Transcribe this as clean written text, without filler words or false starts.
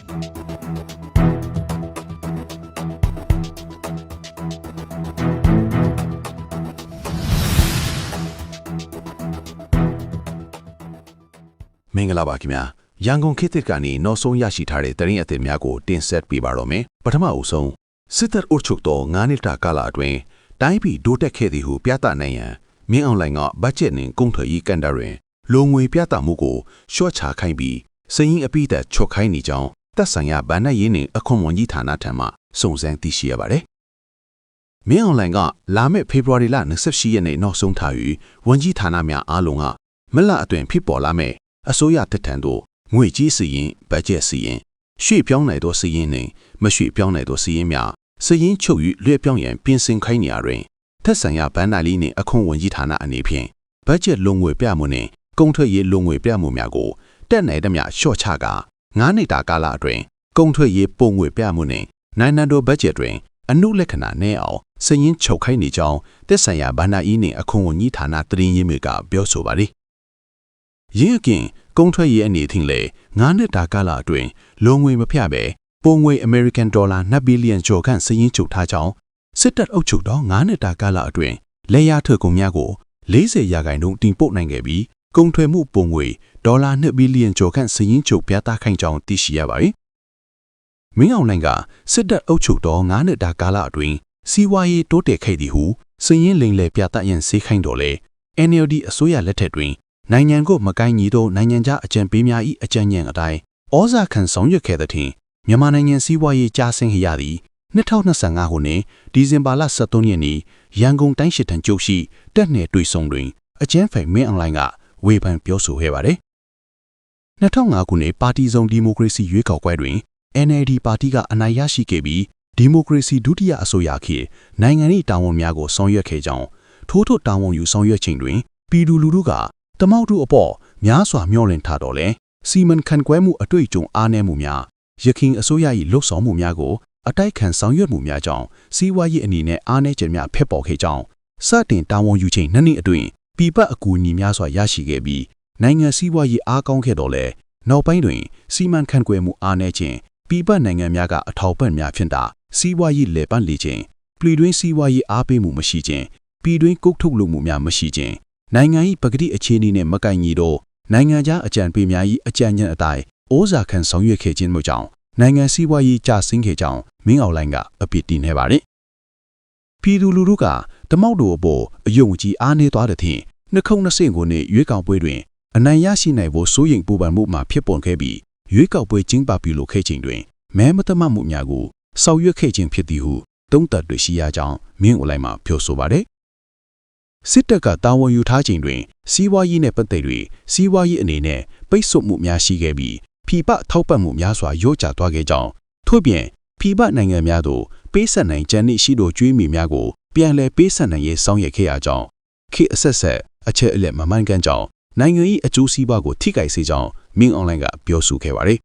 မင်္ဂလာပါခင်ဗျာရန်ကုန်ခေတ်သစ်ကနေနောက်ဆုံးရရှိထားတဲ့သတင်းအသစ်များကိုတင်ဆက်ပေးပါတော့မယ်ပထမအဦးဆုံးစစ်တပ်အုပ်ချုပ်သော9နှစ်တာကာလအတွင်းတိုင်းပြည်ဒိုးတက်ခဲ့သည်ဟုပြသနိုင်ရန်မင်းအောင်လှိုင်ကဘတ်ဂျက်နှင့်ကုန်သွယ်ရေးကန်တာတွင်လုံငွေပြသမှုကိုရှော့ချခိုင်းပြီးစည်ရင်းအပိသက်ချော့ခိုင်းနေကြောင်းသက်ဆိုင်ရာဗဏ္ဍာရေးနှင့်အခွန်ဝန်ကြီးဌာနထံမှစုံစမ်းသိရှိရပါတယ်မင်းအောင်လှိုင်ကလာမယ့်ဖေဖော်ဝါရီလ28ရက်နေ့နောက်ဆုံးထား၍ဝန်ကြီးဌာနများအားလုံးကမလအတွင်ဖြစ်ပေါ်လာမယ့်အစိုးရတပ်ထံသို့ငွေကြီးစီရင်ဘတ်ဂျက်စီရင်ရွှေ့ပြောင်းနိုင်သောစီရင်နှင့်မရွှေ့ပြောင်းနိုင်သောစီရင်များစီရင်ချုပ်၍လွှဲပြောင်းရန်ပြင်ဆင်ခိုင်းနေရာတွင်ထက်ဆိုင်ရာဗဏ္ဍာရေးနှင့်အခွန်ဝန်ကြီးဌာနအနေဖြင့်ဘတ်ဂျက်လုံငွေပြမှုနှင့်ကုန်ထွက်ရေးလုံငွေပြမှုများကိုတက်နိုင်သမျှလျှော့ချကာ9နှစ်တာကာလအတွင်းကုန်ထွက်ရေးပုံငွေပြမှုနှင့်နိုင်ငံတော်ဘတ်ဂျက်တွင်အနုလက္ခဏာနည်းအောင်စီရင်ချုပ်ခိုင်းနေကြောင်းတက်ဆိုင်ရာဗဏ္ဍာရေးနှင့်အခွန်ဝန်ကြီးဌာနတရင်ရေးတွေကပြောဆိုပါသည်ရင်းအကင်ကုန်ထွက်ရေးအနေဖြင့်လည်း9နှစ်တာကာလအတွင်းလုံငွေမဖြပဲပုံငွေ American Dollar 2 ဘီလီယံကျော်ခန့်စည်ရင်းချုပ်ထားကြောင်းစစ်တပ်အုပ်ချုပ်သော9နှစ်တာကာလအတွင်းလက်ရထွက်ကုန်များကို40%တင်ပို့နိုင်ခဲ့ပြီးကုန်ထွက်မှုပုံငွေဒေါ်လာ2ဘီလီယံကျော်ခန့်စည်ရင်းချုပ်ပြသခိုင်းကြောင်းသိရှိရပါသည်မင်းအောင်လှိုင်ကစစ်တပ်အုပ်ချုပ်သော9နှစ်တာကာလအတွင်းစီးပွားရေးတိုးတက်ခဲ့သည်ဟုစည်ရင်းလိမ်လည်ပြသရန်စေခိုင်းတော်လဲ NLD အစိုးရလက်ထက်တွင်နိုင်ငံကိုမကိုင်းညီသောနိုင်ငံခြားအကြံပေးများ၏အကြံဉာဏ်အတိုင်းဩဇာခံဆောင်ရွက်ခဲ့သဖြင့်မြန်မာနိုင်ငံစီးပွားရေးကျဆင်းရသည်2025ခုနှစ်ဒီဇင်ဘာလ23ရက်နေ့ရန်ကုန်တိုင်းရှိထံကျုပ်ရှိတက်နယ်တွေ့ဆုံတွင်အကျန်းဖယ်မင်းအွန်လိုင်းကဝေဖန်ပြောဆိုခဲ့ပါတယ်2005ခုနှစ်ပါတီစုံဒီမိုကရေစီရွေးကောက်ပွဲတွင် NLD ပါတီကအနိုင်ရရှိခဲ့ပြီးဒီမိုကရေစီဒုတိယအစိုးရခေတ်နိုင်ငံ၏တာဝန်များကိုဆောင်ရွက်ခဲ့ကြောင်းထို့တာဝန်ယူဆောင်ရွက်ခြင်းတွင်ပြည်သူလူထုကတမောက်တို့အပေါ်များစွာမျှော်လင့်ထားတော်လဲစီမံခန့်ခွဲမှုအတွေ့အကြုံအားနည်းမှုများရခိုင်အစိုးရ၏လှုပ်ဆောင်မှုများကိုအတိုက်ခံဆောင်ရွက်မှုများကြောင့်စီးပွားရေးအနေနဲ့အားနည်းခြင်းများဖြစ်ပေါ်ခဲ့ကြောင်းစတင်တာဝန်ယူခြင်း2နှစ်အတွင်းပြည်ပအကူအညီများစွာရရှိခဲ့ပြီးနိုင်ငံစီးပွားရေးအားကောင်းခဲ့တော်လဲနောက်ပိုင်းတွင်စီမံခန့်ခွဲမှုအားနည်းခြင်းပြည်ပနိုင်ငံများကအထောက်ပံ့များဖြစ်တာစီးပွားရေးလေပတ်လေခြင်းပြည်တွင်းစီးပွားရေးအားပေးမှုမရှိခြင်းပြည်တွင်းကုတ်ထုတ်လုပ်မှုများမရှိခြင်းနိုင်ငံ၏ပကတိအခြေအနေနှင့်မကိုင်ညီသောနိုင်ငံခြားအကြံပေးများ၏အကြံဉာဏ်အတိုင်းဩဇာခံဆောင်ရွက်ခဲ့ခြင်းမို့ကြောင့်နိုင်ငံစီးပွားရေးကျဆင်းခဲ့ကြောင်းမင်းအောင်လှိုင်ကအပြစ်တင်နေပါသည်ပြည်သူလူထုကတမောက်တို့အပေါ်အယုံကြည်အားနည်းသွားတဲ့ဖြင့်2020ခုနှစ်ရွေးကောက်ပွဲတွင်အနိုင်ရရှိနိုင်ဖို့စိုးရိမ်ပူပန်မှုမှဖြစ်ပေါ်ခဲ့ပြီးရွေးကောက်ပွဲကျင်းပပြုလုပ်ခဲ့ခြင်းတွင်မဲမတမမှုများကိုဆောင်ရွက်ခဲ့ခြင်းဖြစ်သည်ဟုသုံးသပ်တွေ့ရှိရကြောင်းမင်းအောင်လှိုင်မှပြောဆိုပါတယ်စစ်တပ်ကတာဝန်ယူထားခြင်းတွင်စီးပွားရေးနှင့်ပတ်သက်၍စီးပွားရေးအနေနဲ့ပိတ်ဆို့မှုများရှိခဲ့ပြီးဖိပထောက်ပံ့မှုများစွာလျော့ကျသွားခဲ့ကြောင်းထို့ပြင်ဖိပနိုင်ငံများသို့ပေးဆက်နိုင်ကြံ့ရှိသောကျွေးမီများကိုပြန်လည်ပေးဆက်နိုင်ရေးဆောင်ရွက်ခဲ့ရကြောင်းခေတ်အဆက်ဆက်အချက်အလက်မမှန်ကန်ကြောင်းနိုင်ငံ၏အကျိုးစီးပွားကိုထိခိုက်စေကြောင်းမင်းအွန်လိုင်းကပြောဆိုခဲ့ပါတယ်